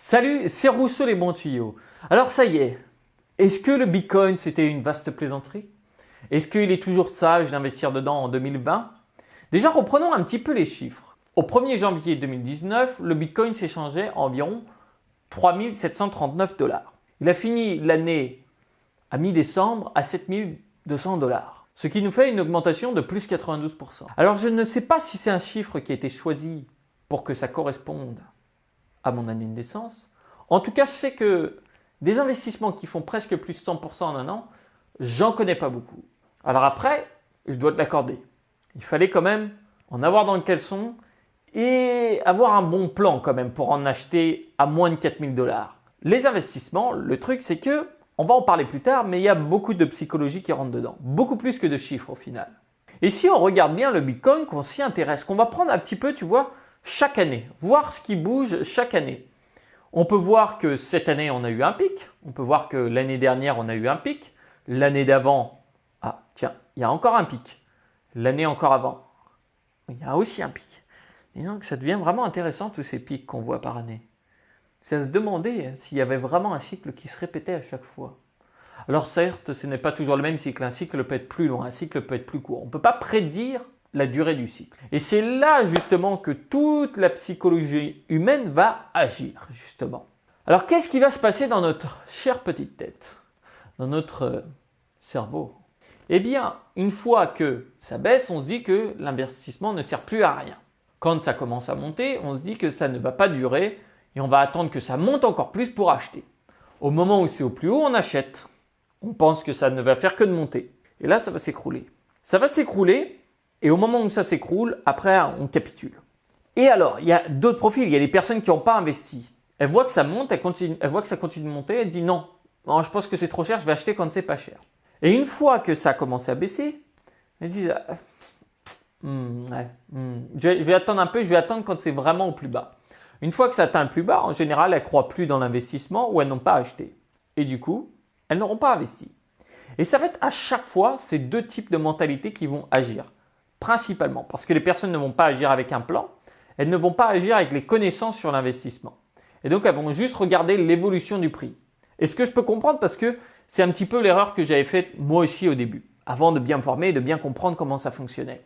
Salut, c'est Rousseau les bons tuyaux. Alors ça y est-ce que le Bitcoin c'était une vaste plaisanterie? Est-ce qu'il est toujours sage d'investir dedans en 2020? Déjà reprenons un petit peu les chiffres. Au 1er janvier 2019, le Bitcoin s'échangeait à environ 3 739 $. Il a fini l'année à mi-décembre à 7 200 $, ce qui nous fait une augmentation de plus 92%. Alors je ne sais pas si c'est un chiffre qui a été choisi pour que ça corresponde à mon année de naissance. En tout cas, je sais que des investissements qui font presque plus de 100% en un an, j'en connais pas beaucoup. Alors après, je dois te l'accorder. Il fallait quand même en avoir dans le caleçon et avoir un bon plan quand même pour en acheter à moins de 4 000 $. Les investissements, le truc c'est que, on va en parler plus tard, mais il y a beaucoup de psychologie qui rentre dedans. Beaucoup plus que de chiffres au final. Et si on regarde bien le Bitcoin, qu'on s'y intéresse, qu'on va prendre un petit peu, tu vois, chaque année, voir ce qui bouge chaque année. On peut voir que cette année, on a eu un pic. On peut voir que l'année dernière, on a eu un pic. L'année d'avant, ah tiens, il y a encore un pic. L'année encore avant, il y a aussi un pic. Et donc, ça devient vraiment intéressant tous ces pics qu'on voit par année. C'est à se demander s'il y avait vraiment un cycle qui se répétait à chaque fois. Alors certes, ce n'est pas toujours le même cycle. Un cycle peut être plus long, un cycle peut être plus court. On ne peut pas prédire la durée du cycle. Et c'est là justement que toute la psychologie humaine va agir justement. Alors qu'est-ce qui va se passer dans notre chère petite tête, dans notre cerveau? Eh bien, une fois que ça baisse, on se dit que l'investissement ne sert plus à rien. Quand ça commence à monter, on se dit que ça ne va pas durer et on va attendre que ça monte encore plus pour acheter. Au moment où c'est au plus haut, on achète. On pense que ça ne va faire que de monter. Et là, ça va s'écrouler. Ça va s'écrouler. Et au moment où ça s'écroule, après, on capitule. Et alors, il y a d'autres profils. Il y a des personnes qui n'ont pas investi. Elles voient que ça monte, elles voient que ça continue de monter. Elles disent non, je pense que c'est trop cher, je vais acheter quand c'est pas cher. Et une fois que ça a commencé à baisser, elles disent je vais attendre un peu, je vais attendre quand c'est vraiment au plus bas. Une fois que ça atteint le plus bas, en général, elles ne croient plus dans l'investissement ou elles n'ont pas acheté. Et du coup, elles n'auront pas investi. Et ça va être à chaque fois ces deux types de mentalités qui vont agir. Principalement, parce que les personnes ne vont pas agir avec un plan, elles ne vont pas agir avec les connaissances sur l'investissement. Et donc, elles vont juste regarder l'évolution du prix. Et ce que je peux comprendre, parce que c'est un petit peu l'erreur que j'avais faite moi aussi au début, avant de bien me former et de bien comprendre comment ça fonctionnait.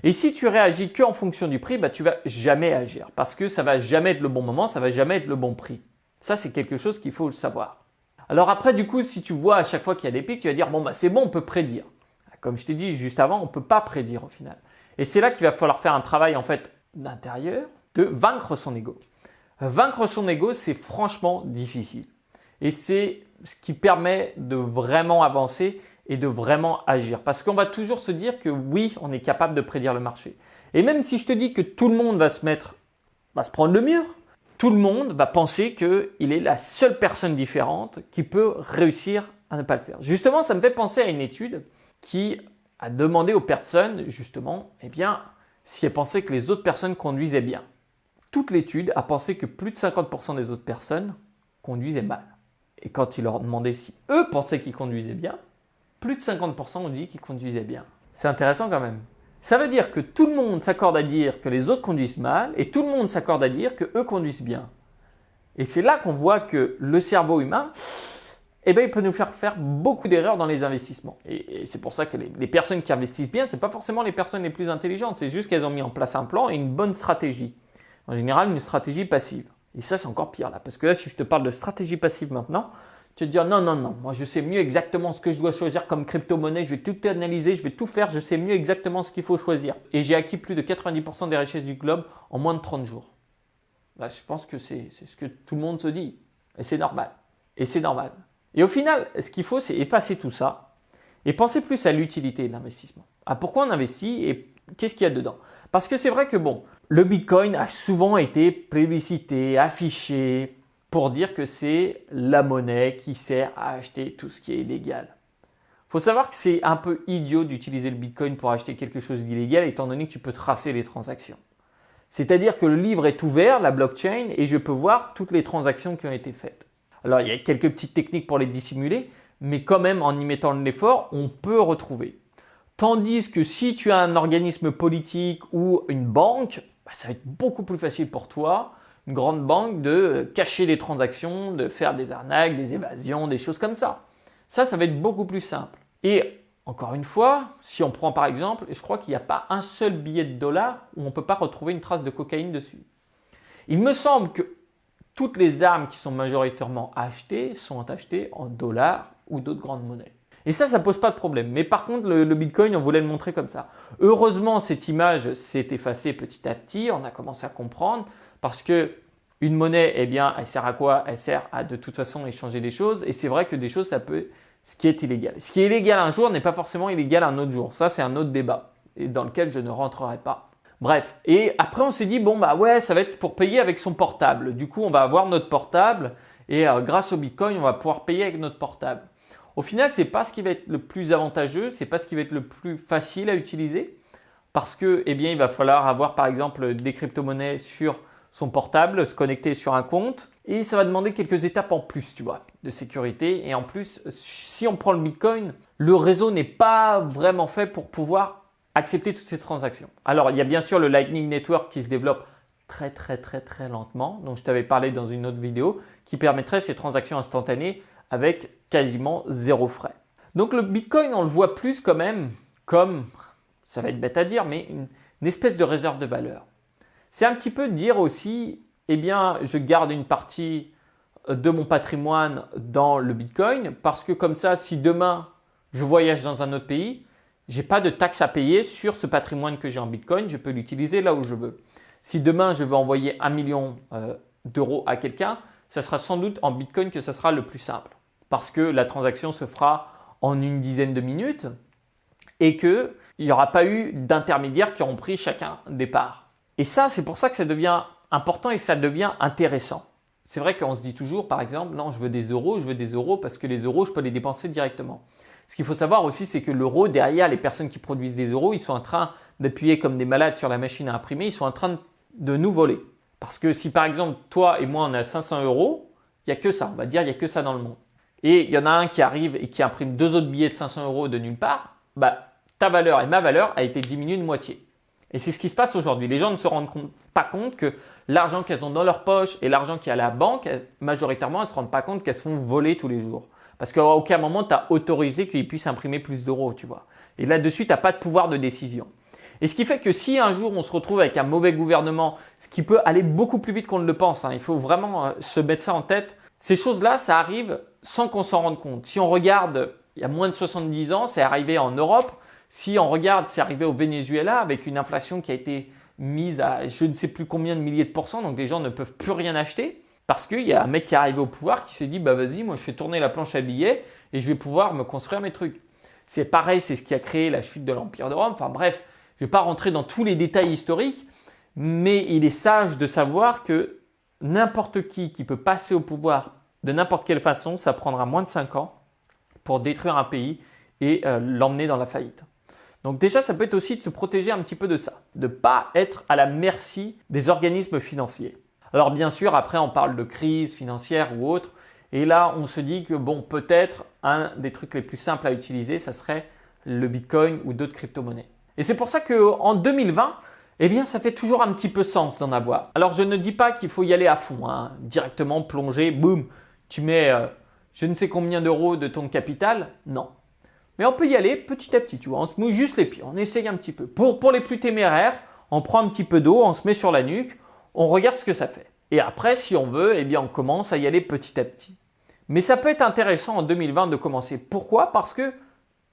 Et si tu réagis qu'en fonction du prix, tu vas jamais agir, parce que ça va jamais être le bon moment, ça va jamais être le bon prix. Ça, c'est quelque chose qu'il faut le savoir. Alors après, du coup, si tu vois à chaque fois qu'il y a des pics, tu vas dire, c'est bon, on peut prédire. Comme je t'ai dit juste avant, on ne peut pas prédire au final. Et c'est là qu'il va falloir faire un travail en fait d'intérieur, de vaincre son ego. Vaincre son ego, c'est franchement difficile. Et c'est ce qui permet de vraiment avancer et de vraiment agir. Parce qu'on va toujours se dire que oui, on est capable de prédire le marché. Et même si je te dis que tout le monde va se prendre le mur, tout le monde va penser qu'il est la seule personne différente qui peut réussir à ne pas le faire. Justement, ça me fait penser à une étude qui a demandé aux personnes, justement, si elles pensaient que les autres personnes conduisaient bien. Toute l'étude a pensé que plus de 50% des autres personnes conduisaient mal. Et quand ils leur demandaient si eux pensaient qu'ils conduisaient bien, plus de 50% ont dit qu'ils conduisaient bien. C'est intéressant quand même. Ça veut dire que tout le monde s'accorde à dire que les autres conduisent mal et tout le monde s'accorde à dire qu'eux conduisent bien. Et c'est là qu'on voit que le cerveau humain, il peut nous faire beaucoup d'erreurs dans les investissements. Et c'est pour ça que les personnes qui investissent bien, ce n'est pas forcément les personnes les plus intelligentes. C'est juste qu'elles ont mis en place un plan et une bonne stratégie. En général, une stratégie passive. Et ça, c'est encore pire là. Parce que là, si je te parle de stratégie passive maintenant, tu vas te dire non, moi je sais mieux exactement ce que je dois choisir comme crypto-monnaie. Je vais tout analyser, je vais tout faire. Je sais mieux exactement ce qu'il faut choisir. Et j'ai acquis plus de 90% des richesses du globe en moins de 30 jours. Je pense que c'est ce que tout le monde se dit. Et c'est normal. Et au final, ce qu'il faut, c'est effacer tout ça et penser plus à l'utilité de l'investissement. Pourquoi on investit et qu'est-ce qu'il y a dedans? Parce que c'est vrai que le Bitcoin a souvent été plébiscité, affiché pour dire que c'est la monnaie qui sert à acheter tout ce qui est illégal. Il faut savoir que c'est un peu idiot d'utiliser le Bitcoin pour acheter quelque chose d'illégal étant donné que tu peux tracer les transactions. C'est-à-dire que le livre est ouvert, la blockchain, et je peux voir toutes les transactions qui ont été faites. Alors, il y a quelques petites techniques pour les dissimuler, mais quand même, en y mettant de l'effort, on peut retrouver. Tandis que si tu as un organisme politique ou une banque, ça va être beaucoup plus facile pour toi une grande banque de cacher des transactions, de faire des arnaques, des évasions, des choses comme ça. Ça va être beaucoup plus simple. Et encore une fois, si on prend par exemple, je crois qu'il n'y a pas un seul billet de dollar où on ne peut pas retrouver une trace de cocaïne dessus. Il me semble que toutes les armes qui sont majoritairement achetées sont achetées en dollars ou d'autres grandes monnaies. Et ça pose pas de problème. Mais par contre, le Bitcoin, on voulait le montrer comme ça. Heureusement, cette image s'est effacée petit à petit. On a commencé à comprendre parce que une monnaie, eh bien, elle sert à quoi? Elle sert à de toute façon échanger des choses. Et c'est vrai que des choses, ça peut, ce qui est illégal. Ce qui est illégal un jour n'est pas forcément illégal un autre jour. Ça, c'est un autre débat et dans lequel je ne rentrerai pas. Bref. Et après, on s'est dit, bon, bah ouais, ça va être pour payer avec son portable. Du coup, on va avoir notre portable et grâce au Bitcoin, on va pouvoir payer avec notre portable. Au final, c'est pas ce qui va être le plus avantageux, c'est pas ce qui va être le plus facile à utiliser parce que, eh bien, il va falloir avoir par exemple des crypto-monnaies sur son portable, se connecter sur un compte et ça va demander quelques étapes en plus, tu vois, de sécurité. Et en plus, si on prend le Bitcoin, le réseau n'est pas vraiment fait pour pouvoir accepter toutes ces transactions. Alors, il y a bien sûr le Lightning Network qui se développe très lentement, dont je t'avais parlé dans une autre vidéo, qui permettrait ces transactions instantanées avec quasiment zéro frais. Donc le Bitcoin, on le voit plus quand même comme, ça va être bête à dire, mais une espèce de réserve de valeur. C'est un petit peu dire aussi, eh bien, je garde une partie de mon patrimoine dans le Bitcoin parce que comme ça, si demain je voyage dans un autre pays, j'ai pas de taxes à payer sur ce patrimoine que j'ai en Bitcoin, je peux l'utiliser là où je veux. Si demain je veux envoyer 1 million d'euros à quelqu'un, ça sera sans doute en Bitcoin que ça sera le plus simple parce que la transaction se fera en une dizaine de minutes et qu'il n'y aura pas eu d'intermédiaires qui auront pris chacun des parts. Et ça, c'est pour ça que ça devient important et ça devient intéressant. C'est vrai qu'on se dit toujours, par exemple, non, je veux des euros parce que les euros, je peux les dépenser directement. Ce qu'il faut savoir aussi, c'est que l'euro, derrière les personnes qui produisent des euros, ils sont en train d'appuyer comme des malades sur la machine à imprimer, ils sont en train de nous voler. Parce que si par exemple, toi et moi, on a 500 euros, il n'y a que ça, on va dire, il n'y a que ça dans le monde. Et il y en a un qui arrive et qui imprime 2 autres billets de 500 euros de nulle part, bah, ta valeur et ma valeur a été diminuée de moitié. Et c'est ce qui se passe aujourd'hui. Les gens ne se rendent pas compte que l'argent qu'elles ont dans leur poche et l'argent qui est à la banque, majoritairement, elles ne se rendent pas compte qu'elles se font voler tous les jours. Parce qu'à aucun moment, tu as autorisé qu'ils puissent imprimer plus d'euros, tu vois. Et là-dessus, tu n'as pas de pouvoir de décision. Et ce qui fait que si un jour on se retrouve avec un mauvais gouvernement, ce qui peut aller beaucoup plus vite qu'on ne le pense, il faut vraiment se mettre ça en tête, ces choses-là, ça arrive sans qu'on s'en rende compte. Si on regarde, il y a moins de 70 ans, c'est arrivé en Europe. Si on regarde, c'est arrivé au Venezuela avec une inflation qui a été mise à je ne sais plus combien de milliers de pourcents, donc les gens ne peuvent plus rien acheter parce qu'il y a un mec qui est arrivé au pouvoir qui s'est dit bah vas-y, moi je fais tourner la planche à billets et je vais pouvoir me construire mes trucs. C'est pareil, c'est ce qui a créé la chute de l'Empire de Rome. Enfin bref, je ne vais pas rentrer dans tous les détails historiques, mais il est sage de savoir que n'importe qui peut passer au pouvoir de n'importe quelle façon, ça prendra moins de 5 ans pour détruire un pays et l'emmener dans la faillite. Donc déjà, ça peut être aussi de se protéger un petit peu de ça, de ne pas être à la merci des organismes financiers. Alors bien sûr, après on parle de crise financière ou autre, et là on se dit que bon, peut-être un des trucs les plus simples à utiliser, ça serait le Bitcoin ou d'autres crypto-monnaies. Et c'est pour ça qu'en 2020, eh bien ça fait toujours un petit peu sens d'en avoir. Alors je ne dis pas qu'il faut y aller à fond, directement plonger, boum, tu mets je ne sais combien d'euros de ton capital, non. Mais on peut y aller petit à petit, tu vois, on se mouille juste les pieds, on essaye un petit peu. Pour les plus téméraires, on prend un petit peu d'eau, on se met sur la nuque, on regarde ce que ça fait. Et après, si on veut, eh bien on commence à y aller petit à petit. Mais ça peut être intéressant en 2020 de commencer. Pourquoi? Parce que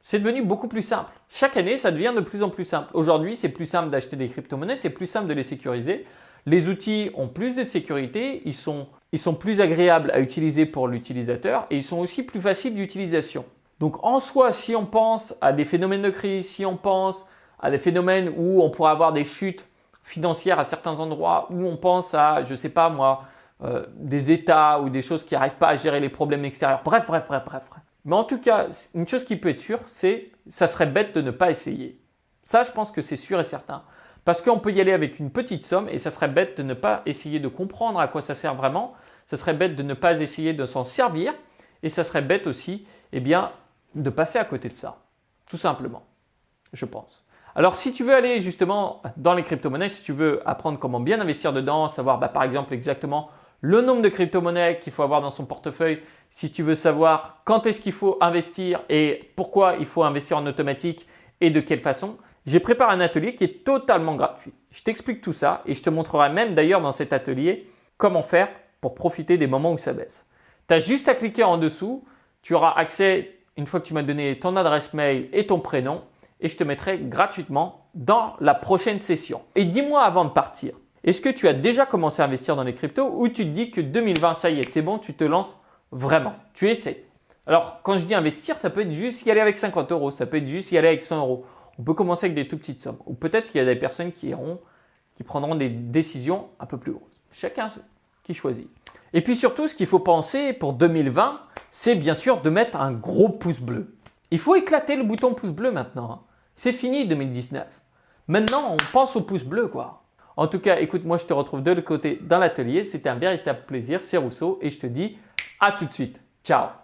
c'est devenu beaucoup plus simple. Chaque année, ça devient de plus en plus simple. Aujourd'hui, c'est plus simple d'acheter des crypto-monnaies, c'est plus simple de les sécuriser. Les outils ont plus de sécurité, ils sont plus agréables à utiliser pour l'utilisateur et ils sont aussi plus faciles d'utilisation. Donc en soi, si on pense à des phénomènes de crise, si on pense à des phénomènes où on pourrait avoir des chutes financières à certains endroits, où on pense à, je sais pas moi, des États ou des choses qui n'arrivent pas à gérer les problèmes extérieurs. Bref. Mais en tout cas, une chose qui peut être sûre, c'est ça serait bête de ne pas essayer. Ça, je pense que c'est sûr et certain. Parce qu'on peut y aller avec une petite somme et ça serait bête de ne pas essayer de comprendre à quoi ça sert vraiment. Ça serait bête de ne pas essayer de s'en servir et ça serait bête aussi, eh bien, de passer à côté de ça. Tout simplement, je pense. Alors, si tu veux aller justement dans les crypto-monnaies, si tu veux apprendre comment bien investir dedans, savoir par exemple exactement le nombre de crypto-monnaies qu'il faut avoir dans son portefeuille, si tu veux savoir quand est-ce qu'il faut investir et pourquoi il faut investir en automatique et de quelle façon, j'ai préparé un atelier qui est totalement gratuit. Je t'explique tout ça et je te montrerai même d'ailleurs dans cet atelier comment faire pour profiter des moments où ça baisse. Tu as juste à cliquer en dessous, tu auras accès une fois que tu m'as donné ton adresse mail et ton prénom et je te mettrai gratuitement dans la prochaine session. Et dis-moi avant de partir, est-ce que tu as déjà commencé à investir dans les cryptos ou tu te dis que 2020, ça y est, c'est bon, tu te lances vraiment, tu essaies. Alors, quand je dis investir, ça peut être juste y aller avec 50 euros, ça peut être juste y aller avec 100 euros. On peut commencer avec des tout petites sommes. Ou peut-être qu'il y a des personnes qui prendront des décisions un peu plus grosses. Chacun qui choisit. Et puis surtout, ce qu'il faut penser pour 2020, c'est bien sûr de mettre un gros pouce bleu. Il faut éclater le bouton pouce bleu maintenant. C'est fini 2019. Maintenant, on pense au pouce bleu quoi. En tout cas, écoute, moi je te retrouve de l'autre côté dans l'atelier. C'était un véritable plaisir. C'est Rousseau et je te dis à tout de suite. Ciao.